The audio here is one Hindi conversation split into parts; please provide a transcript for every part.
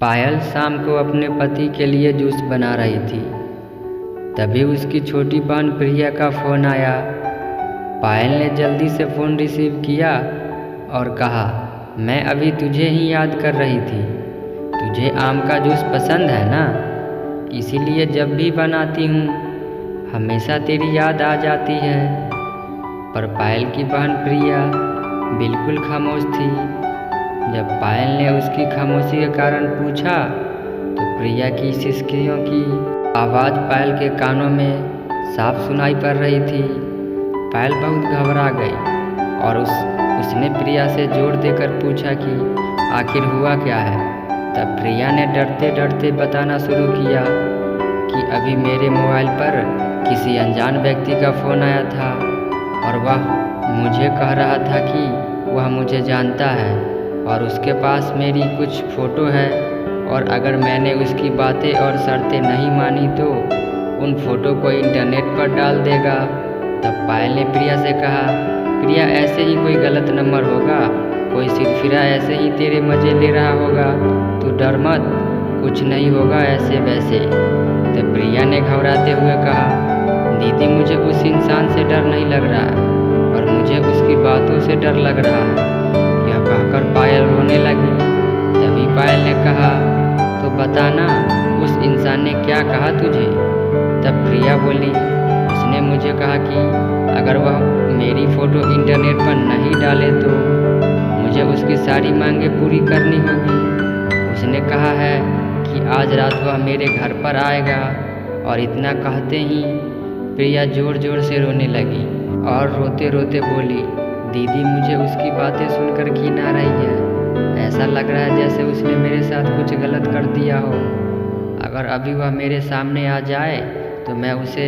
पायल शाम को अपने पति के लिए जूस बना रही थी। तभी उसकी छोटी बहन प्रिया का फ़ोन आया। पायल ने जल्दी से फ़ोन रिसीव किया और कहा, मैं अभी तुझे ही याद कर रही थी। तुझे आम का जूस पसंद है ना, इसीलिए जब भी बनाती हूँ हमेशा तेरी याद आ जाती है। पर पायल की बहन प्रिया बिल्कुल खामोश थी। जब पायल ने उसकी खामोशी के कारण पूछा तो प्रिया की सिसकियों की आवाज़ पायल के कानों में साफ सुनाई पड़ रही थी। पायल बहुत घबरा गई और उसने प्रिया से जोर देकर पूछा कि आखिर हुआ क्या है। तब प्रिया ने डरते डरते बताना शुरू किया कि अभी मेरे मोबाइल पर किसी अनजान व्यक्ति का फ़ोन आया था और वह मुझे कह रहा था कि वह मुझे जानता है और उसके पास मेरी कुछ फ़ोटो है और अगर मैंने उसकी बातें और शर्तें नहीं मानी तो उन फ़ोटो को इंटरनेट पर डाल देगा। तब पायल ने प्रिया से कहा, प्रिया ऐसे ही कोई गलत नंबर होगा, कोई सिरफिरा ऐसे ही तेरे मज़े ले रहा होगा, तू डर मत, कुछ नहीं होगा ऐसे वैसे। तब प्रिया ने घबराते हुए कहा, दीदी मुझे उस इंसान से डर नहीं लग रहा है और मुझे उसकी बातों से डर लग रहा है। यह कहकर पायल रोने लगी। तभी पायल ने कहा, तो बताना उस इंसान ने क्या कहा तुझे। तब प्रिया बोली, उसने मुझे कहा कि अगर वह मेरी फ़ोटो इंटरनेट पर नहीं डाले तो मुझे उसकी सारी मांगें पूरी करनी होगी। उसने कहा है कि आज रात वह मेरे घर पर आएगा। और इतना कहते ही प्रिया ज़ोर ज़ोर से रोने लगी और रोते रोते बोली, दीदी मुझे उसकी बातें सुनकर घिन आ रही है। ऐसा लग रहा है जैसे उसने मेरे साथ कुछ गलत कर दिया हो। अगर अभी वह मेरे सामने आ जाए तो मैं उसे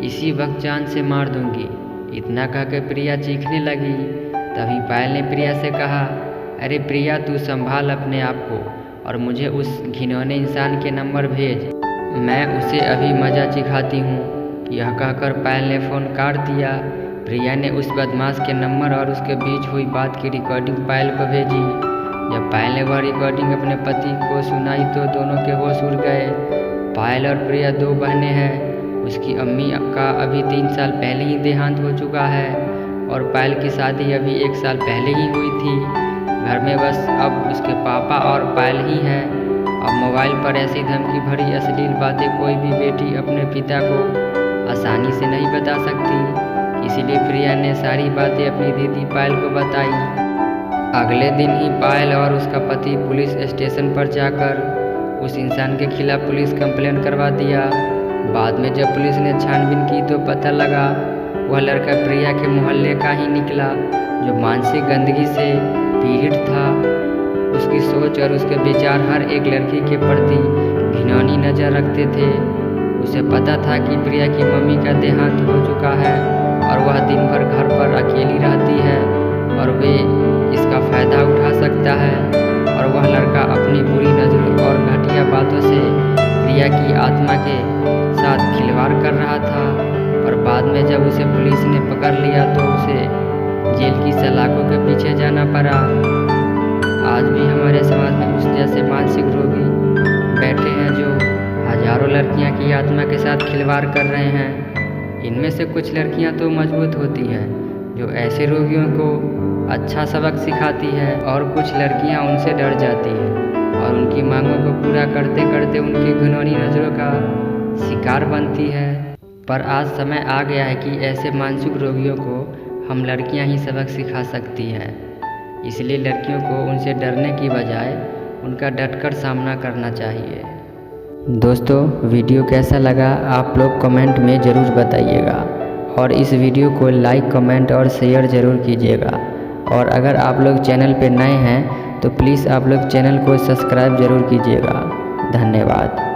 इसी वक्त जान से मार दूंगी। इतना कहकर प्रिया चीखने लगी। तभी पायल ने प्रिया से कहा, अरे प्रिया तू संभाल अपने आप को और मुझे उस घिनौने इंसान के नंबर भेज, मैं उसे अभी मज़ा चिखाती हूँ। यह कहकर पायल ने फ़ोन काट दिया। प्रिया ने उस बदमाश के नंबर और उसके बीच हुई बात की रिकॉर्डिंग पायल को भेजी। जब पायल ने वह रिकॉर्डिंग अपने पति को सुनाई तो दोनों के होश उड़ गए। पायल और प्रिया दो बहनें हैं। उसकी अम्मी का अभी 3 साल पहले ही देहांत हो चुका है और पायल की शादी अभी 1 साल पहले ही हुई थी। घर में बस अब उसके पापा और पायल ही हैं। अब मोबाइल पर ऐसी धमकी भरी अश्लील बातें कोई भी बेटी अपने पिता को आसानी से नहीं बता सकती। इसीलिए प्रिया ने सारी बातें अपनी दीदी पायल को बताई। अगले दिन ही पायल और उसका पति पुलिस स्टेशन पर जाकर उस इंसान के खिलाफ पुलिस कंप्लेंट करवा दिया। बाद में जब पुलिस ने छानबीन की तो पता लगा वह लड़का प्रिया के मोहल्ले का ही निकला जो मानसिक गंदगी से पीड़ित था। उसकी सोच और उसके विचार हर एक लड़की के प्रति घिनौनी नज़र रखते थे। उसे पता था कि प्रिया की मम्मी का देहांत हो चुका है और वह दिन भर घर पर अकेली रहती है और वे इसका फ़ायदा उठा सकता है। और वह लड़का अपनी बुरी नज़रों और घटिया बातों से प्रिया की आत्मा के साथ खिलवाड़ कर रहा था। पर बाद में जब उसे पुलिस ने पकड़ लिया तो उसे जेल की सलाखों के पीछे जाना पड़ा। आज भी हमारे समाज में उस जैसे मानसिक रोगी बैठे हैं जो हजारों लड़कियां की आत्मा के साथ खिलवाड़ कर रहे हैं। इनमें से कुछ लड़कियां तो मजबूत होती हैं जो ऐसे रोगियों को अच्छा सबक सिखाती है और कुछ लड़कियां उनसे डर जाती हैं और उनकी मांगों को पूरा करते करते उनकी घिनौनी नज़रों का शिकार बनती है। पर आज समय आ गया है कि ऐसे मानसिक रोगियों को हम लड़कियां ही सबक सिखा सकती हैं। इसलिए लड़कियों को उनसे डरने की बजाय उनका डटकर सामना करना चाहिए। दोस्तों वीडियो कैसा लगा आप लोग कमेंट में ज़रूर बताइएगा और इस वीडियो को लाइक कमेंट और शेयर ज़रूर कीजिएगा। और अगर आप लोग चैनल पे नए हैं तो प्लीज़ आप लोग चैनल को सब्सक्राइब ज़रूर कीजिएगा। धन्यवाद।